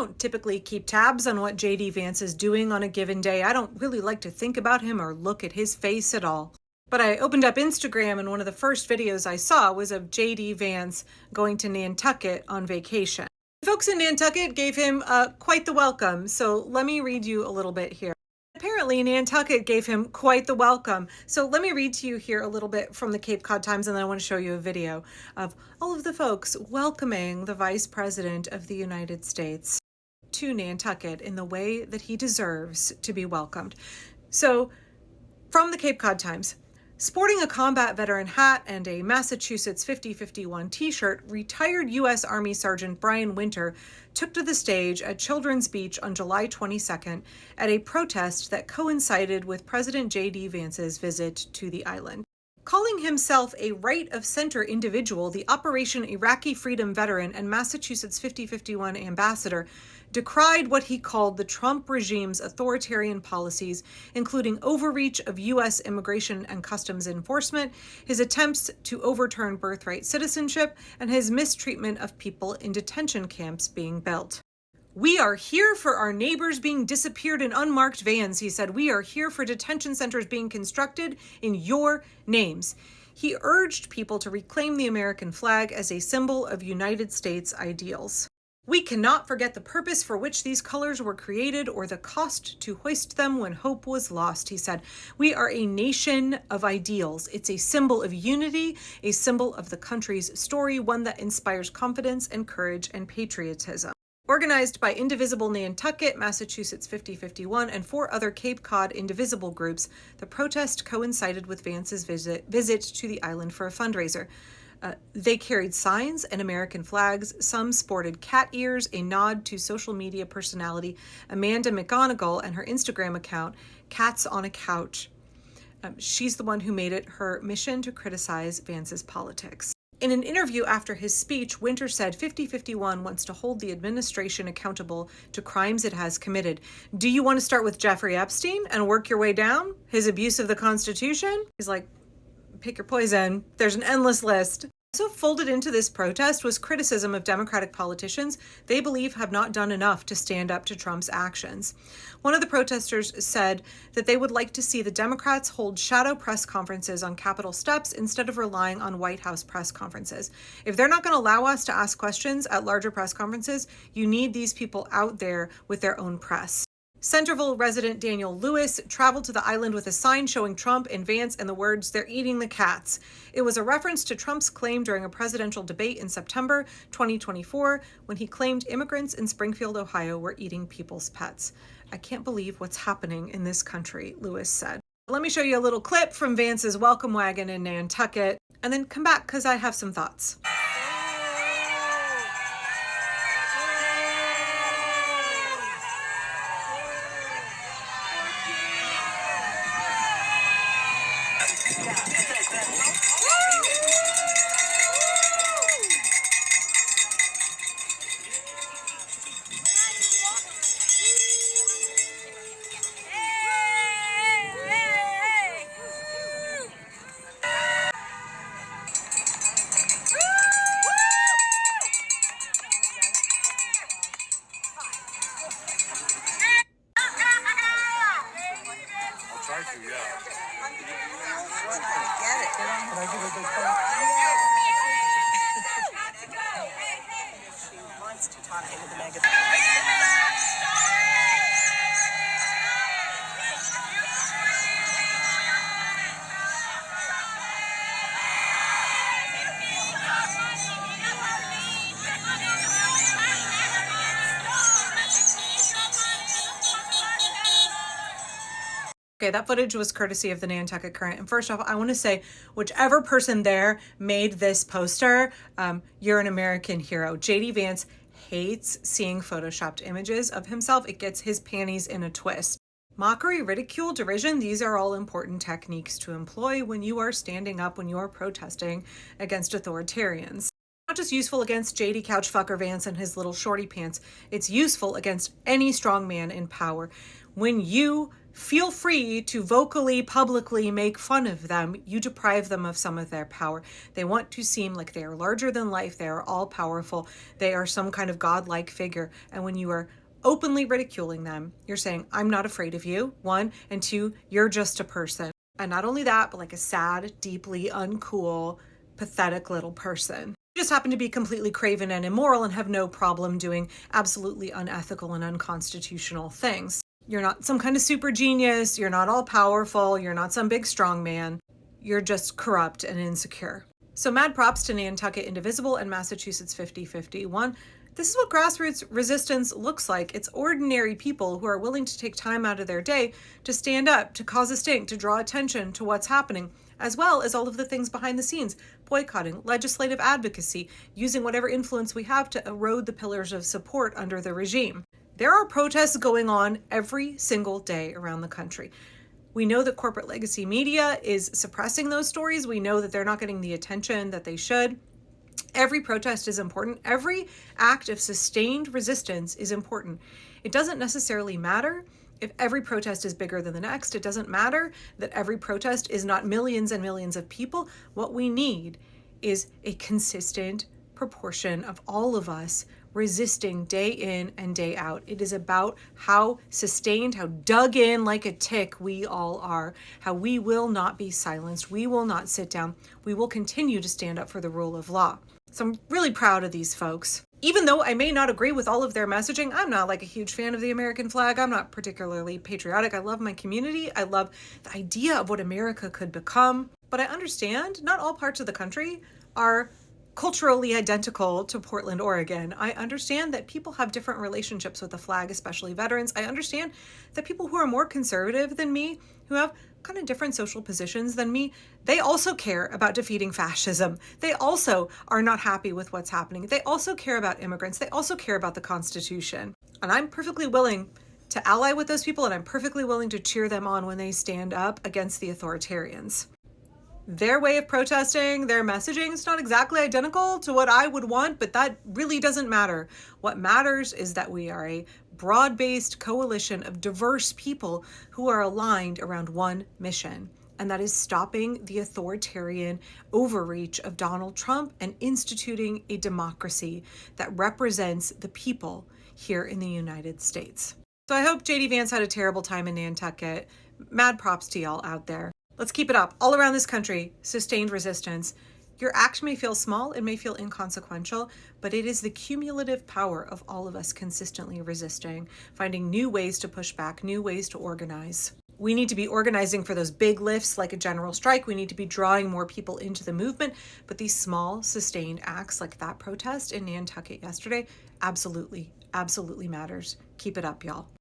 don't typically keep tabs on what JD Vance is doing on a given day. I don't really like to think about him or look at his face at all. But I opened up Instagram and one of the first videos I saw was of JD Vance going to Nantucket on vacation. Folks in Nantucket gave him quite the welcome, so let me read you a little bit here. Apparently, Nantucket gave him quite the welcome. So let me read to you here a little bit from the Cape Cod Times, and then I want to show you a video of all of the folks welcoming the Vice President of the United States to Nantucket in the way that he deserves to be welcomed. So from the Cape Cod Times, sporting a combat veteran hat and a Massachusetts 5051 t-shirt, retired U.S. Army Sergeant Brian Winter took to the stage at Children's Beach on July 22nd at a protest that coincided with President J.D. Vance's visit to the island. Calling himself a right-of-center individual, the Operation Iraqi Freedom veteran and Massachusetts 5051 ambassador decried what he called the Trump regime's authoritarian policies, including overreach of U.S. immigration and customs enforcement, his attempts to overturn birthright citizenship, and his mistreatment of people in detention camps being built. "We are here for our neighbors being disappeared in unmarked vans," he said. "We are here for detention centers being constructed in your names." He urged people to reclaim the American flag as a symbol of United States ideals. "We cannot forget the purpose for which these colors were created or the cost to hoist them when hope was lost," he said. "We are a nation of ideals. It's a symbol of unity, a symbol of the country's story, one that inspires confidence and courage and patriotism." Organized by Indivisible Nantucket, Massachusetts 5051, and 4 other Cape Cod Indivisible groups, the protest coincided with Vance's visit to the island for a fundraiser. They carried signs and American flags. Some sported cat ears, a nod to social media personality Amanda McGonigal and her Instagram account, Cats on a Couch. She's the one who made it her mission to criticize Vance's politics. In an interview after his speech, Winter said 5051 wants to hold the administration accountable to crimes it has committed. "Do you want to start with Jeffrey Epstein and work your way down? His abuse of the Constitution?" He's like, pick your poison. There's an endless list. Also folded into this protest was criticism of Democratic politicians they believe have not done enough to stand up to Trump's actions. One of the protesters said that they would like to see the Democrats hold shadow press conferences on Capitol steps instead of relying on White House press conferences. "If they're not going to allow us to ask questions at larger press conferences, you need these people out there with their own press." Centerville resident Daniel Lewis traveled to the island with a sign showing Trump and Vance and the words, "They're eating the cats." It was a reference to Trump's claim during a presidential debate in September 2024 when he claimed immigrants in Springfield, Ohio were eating people's pets. "I can't believe what's happening in this country," Lewis said. Let me show you a little clip from Vance's welcome wagon in Nantucket and then come back because I have some thoughts. Okay, that footage was courtesy of the Nantucket Current. And first off, I want to say, whichever person there made this poster, you're an American hero. JD Vance hates seeing photoshopped images of himself. It gets his panties in a twist. Mockery, ridicule, derision, these are all important techniques to employ when you are standing up, when you are protesting against authoritarians. Not just useful against JD Couchfucker Vance and his little shorty pants. It's useful against any strong man in power. When you feel free to vocally, publicly make fun of them. You deprive them of some of their power. They want to seem like they are larger than life. They are all powerful. They are some kind of godlike figure. And when you are openly ridiculing them, you're saying, I'm not afraid of you, one, and two, you're just a person. And not only that, but like a sad, deeply uncool, pathetic little person. You just happen to be completely craven and immoral and have no problem doing absolutely unethical and unconstitutional things. You're not some kind of super genius. You're not all powerful. You're not some big strong man. You're just corrupt and insecure. So mad props to Nantucket Indivisible and Massachusetts 5051. This is what grassroots resistance looks like. It's ordinary people who are willing to take time out of their day to stand up, to cause a stink, to draw attention to what's happening, as well as all of the things behind the scenes, boycotting, legislative advocacy, using whatever influence we have to erode the pillars of support under the regime. There are protests going on every single day around the country. We know that corporate legacy media is suppressing those stories. We know that they're not getting the attention that they should. Every protest is important. Every act of sustained resistance is important. It doesn't necessarily matter if every protest is bigger than the next. It doesn't matter that every protest is not millions and millions of people. What we need is a consistent proportion of all of us resisting day in and day out. It is about how sustained, how dug in like a tick we all are, how we will not be silenced. We will not sit down. We will continue to stand up for the rule of law. So I'm really proud of these folks. Even though I may not agree with all of their messaging, I'm not like a huge fan of the American flag. I'm not particularly patriotic. I love my community. I love the idea of what America could become. But I understand not all parts of the country are culturally identical to Portland, Oregon. I understand that people have different relationships with the flag, especially veterans. I understand that people who are more conservative than me, who have kind of different social positions than me, they also care about defeating fascism. They also are not happy with what's happening. They also care about immigrants. They also care about the Constitution. And I'm perfectly willing to ally with those people, and I'm perfectly willing to cheer them on when they stand up against the authoritarians. Their way of protesting, their messaging is not exactly identical to what I would want, but that really doesn't matter. What matters is that we are a broad-based coalition of diverse people who are aligned around one mission, and that is stopping the authoritarian overreach of Donald Trump and instituting a democracy that represents the people here in the United States. So I hope JD Vance had a terrible time in Nantucket. Mad props to y'all out there. Let's keep it up. All around this country, sustained resistance. Your act may feel small, it may feel inconsequential, but it is the cumulative power of all of us consistently resisting, finding new ways to push back, new ways to organize. We need to be organizing for those big lifts like a general strike. We need to be drawing more people into the movement, but these small, sustained acts like that protest in Nantucket yesterday absolutely, absolutely matters. Keep it up, y'all.